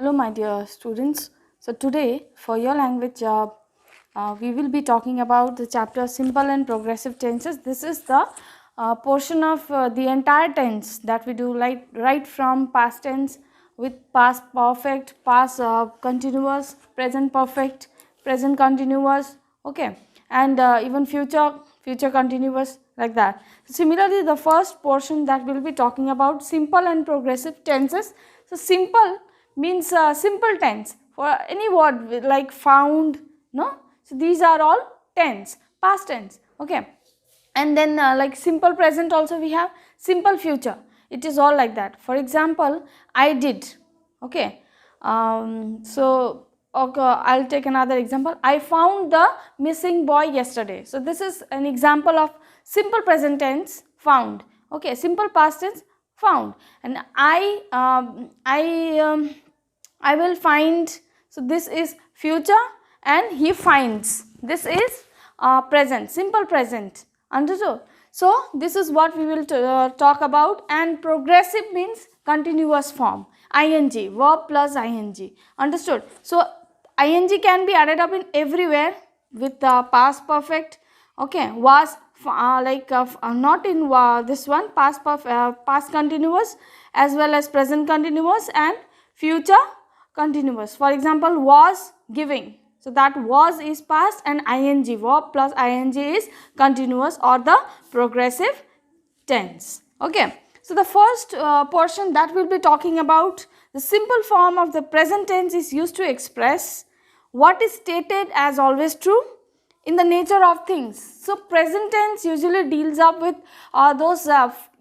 Hello my dear students. So today for your language we will be talking about the chapter simple and progressive tenses. This is the portion of the entire tense that we do right from past tense with past perfect, past continuous, present perfect, present continuous, okay, and even future continuous, like that. Similarly, the first portion that we will be talking about simple and progressive tenses. So simple means simple tense for any word like found, no. So these are all tense, past tense, okay. And then like simple present also we have, simple future, it is all like that. For example, I did, okay. So okay, I'll take another example. I found the missing boy yesterday. So this is an example of simple present tense, found, okay. Simple past tense, found. And I will find, so this is future, and he finds, this is present, simple present, understood. So this is what we will talk about. And progressive means continuous form, ing, verb plus ing, understood. So ing can be added up in everywhere with past perfect, okay. Was not in this one, past continuous as well as present continuous and future continuous. For example, was giving, so that was is past and ing, verb plus ing is continuous or the progressive tense, okay. So the first portion that we will be talking about, the simple form of the present tense is used to express what is stated as always true in the nature of things. So present tense usually deals up with those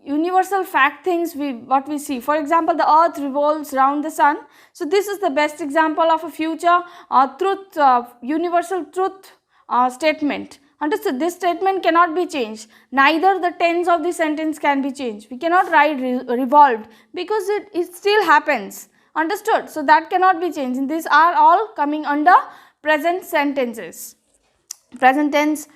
universal fact things what we see. For example, the earth revolves around the sun. So this is the best example of a future truth, universal truth statement, understood. This statement cannot be changed, neither the tense of the sentence can be changed. We cannot write revolved because it still happens, understood. So that cannot be changed, and these are all coming under present sentences. Present tense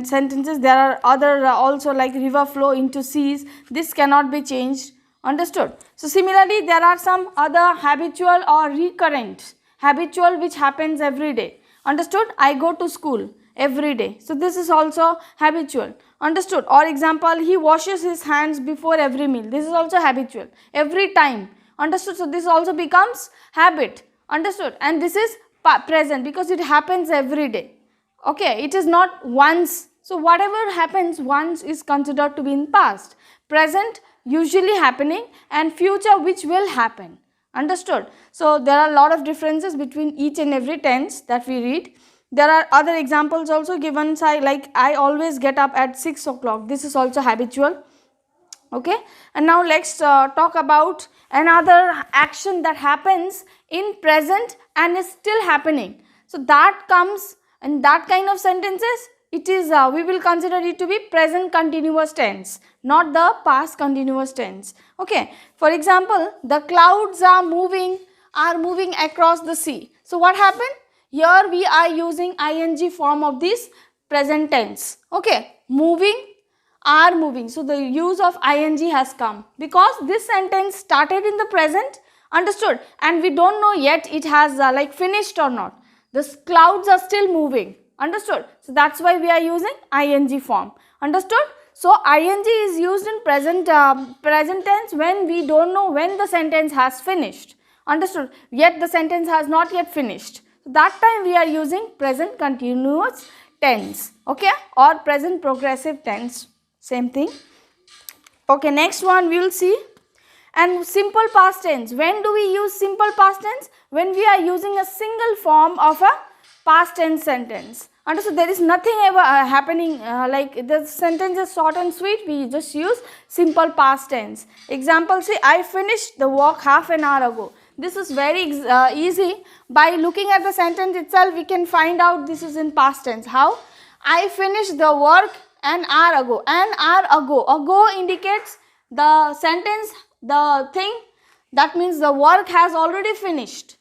sentences, there are other also like river flow into seas, this cannot be changed, understood. So similarly, there are some other habitual or recurrent, habitual which happens every day, understood. I go to school every day, so this is also habitual, understood. Or example, he washes his hands before every meal, this is also habitual, every time, understood. So this also becomes habit, understood. And this is present because it happens every day, okay. It is not once. So whatever happens once is considered to be in past, present usually happening, and future which will happen, understood. So there are a lot of differences between each and every tense that we read. There are other examples also given, like I always get up at 6 o'clock, this is also habitual, okay. And now let's talk about another action that happens in present and is still happening. So that comes in that kind of sentences, it is we will consider it to be present continuous tense, not the past continuous tense, okay. For example, the clouds are moving across the sea. So what happened here, we are using ing form of this present tense, okay. Moving, are moving, so the use of ing has come because this sentence started in the present, understood, and we don't know yet it has like finished or not. The clouds are still moving, understood. So that's why we are using ing form, understood. So ing is used in present tense when we don't know when the sentence has finished, understood, yet the sentence has not yet finished. So that time we are using present continuous tense, okay, or present progressive tense, same thing, okay. Next one we will see. And simple past tense, when do we use simple past tense? When we are using a single form of a past tense sentence, understood. There is nothing ever happening like the sentence is short and sweet, we just use simple past tense. Example, say I finished the work half an hour ago. This is very easy. By looking at the sentence itself we can find out this is in past tense. How? I finished the work an hour ago. An hour ago, ago indicates the sentence, the thing, that means the work has already finished,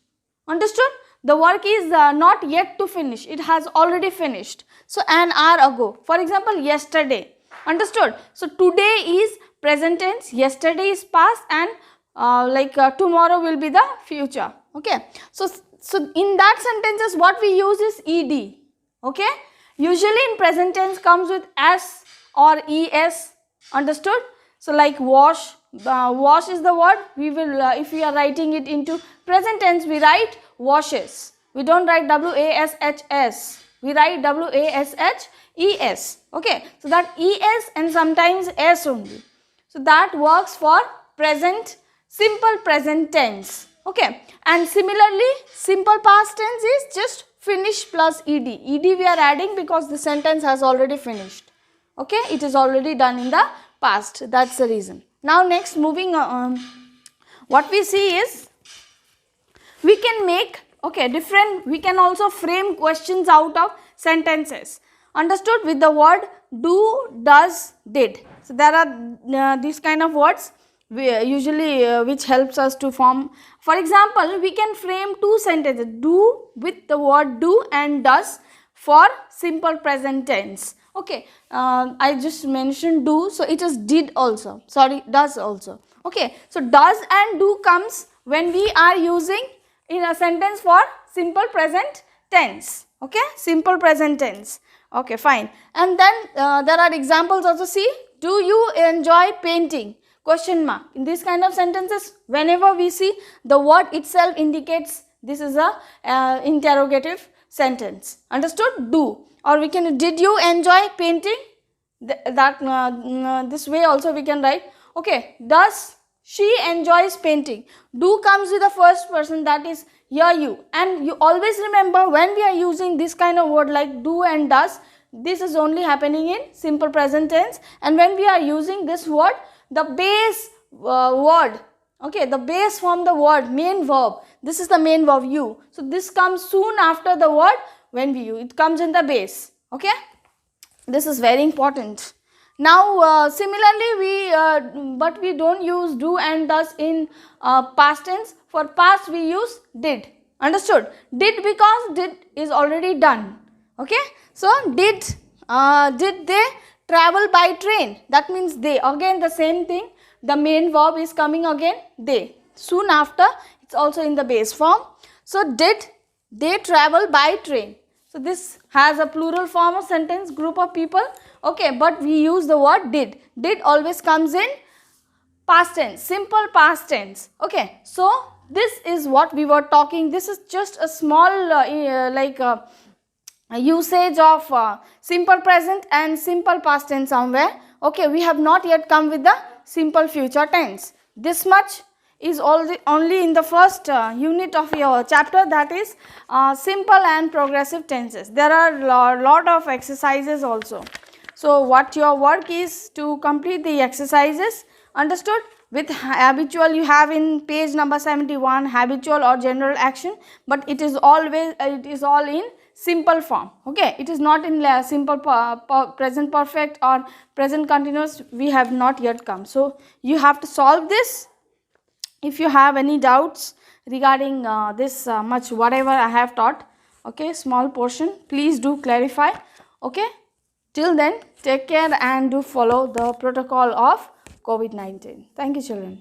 understood. The work is not yet to finish, it has already finished. So an hour ago. For example, yesterday, understood. So today is present tense, yesterday is past, and tomorrow will be the future, Okay, so in that sentences what we use is ed. Okay, usually in present tense comes with s or es. Understood? So like wash, wash is the word. We will if we are writing it into present tense, we write washes. We don't write washs, we write washes. Okay, so that es and sometimes s only. So that works for present, simple present tense. Okay, and similarly simple past tense is just finish plus ed. Ed we are adding because the sentence has already finished. Okay, it is already done in the past. That's the reason. Now next, moving on, what we see is we can make, okay, different, we can also frame questions out of sentences. Understood? With the word do, does, did. So there are these kind of words usually which helps us to form. For example, we can frame two sentences, do with the word do and does for simple present tense. Okay, I just mentioned do, so it is did also, sorry, does also. Okay, so does and do comes when we are using in a sentence for simple present tense. Okay, simple present tense. Okay, fine. And then there are examples also. See, do you enjoy painting? Question mark. In this kind of sentences, whenever we see the word itself indicates this is a interrogative sentence. Understood? Do. Or we can, did you enjoy painting? This way also we can write. Okay, does she enjoys painting? Do comes with the first person, that is here you. And you always remember, when we are using this kind of word like do and does, this is only happening in simple present tense. And when we are using this word, the base word, okay, the base form, the word, main verb, this is the main verb you. So this comes soon after the word when we use, it comes in the base. Okay, this is very important. Now similarly but we don't use do and does in past tense. For past we use did. Understood? Did because did is already done. Okay, so did they travel by train? That means they, again the same thing, the main verb is coming again, they, soon after, it's also in the base form. So did they travel by train? So this has a plural form of sentence, group of people. Okay, but we use the word did. Did always comes in past tense, simple past tense. Okay, so this is what we were talking. This is just a small usage of simple present and simple past tense somewhere. Okay, we have not yet come with the simple future tense. This much is only in the first unit of your chapter, that is simple and progressive tenses. There are lot of exercises also. So what your work is to complete the exercises. Understood? With habitual you have in page number 71, habitual or general action, but it is always all in simple form. Okay, it is not in simple present perfect or present continuous. We have not yet come. So you have to solve this. If you have any doubts regarding this much whatever I have taught, okay, small portion, please do clarify. Okay, till then, take care and do follow the protocol of COVID-19. Thank you, children.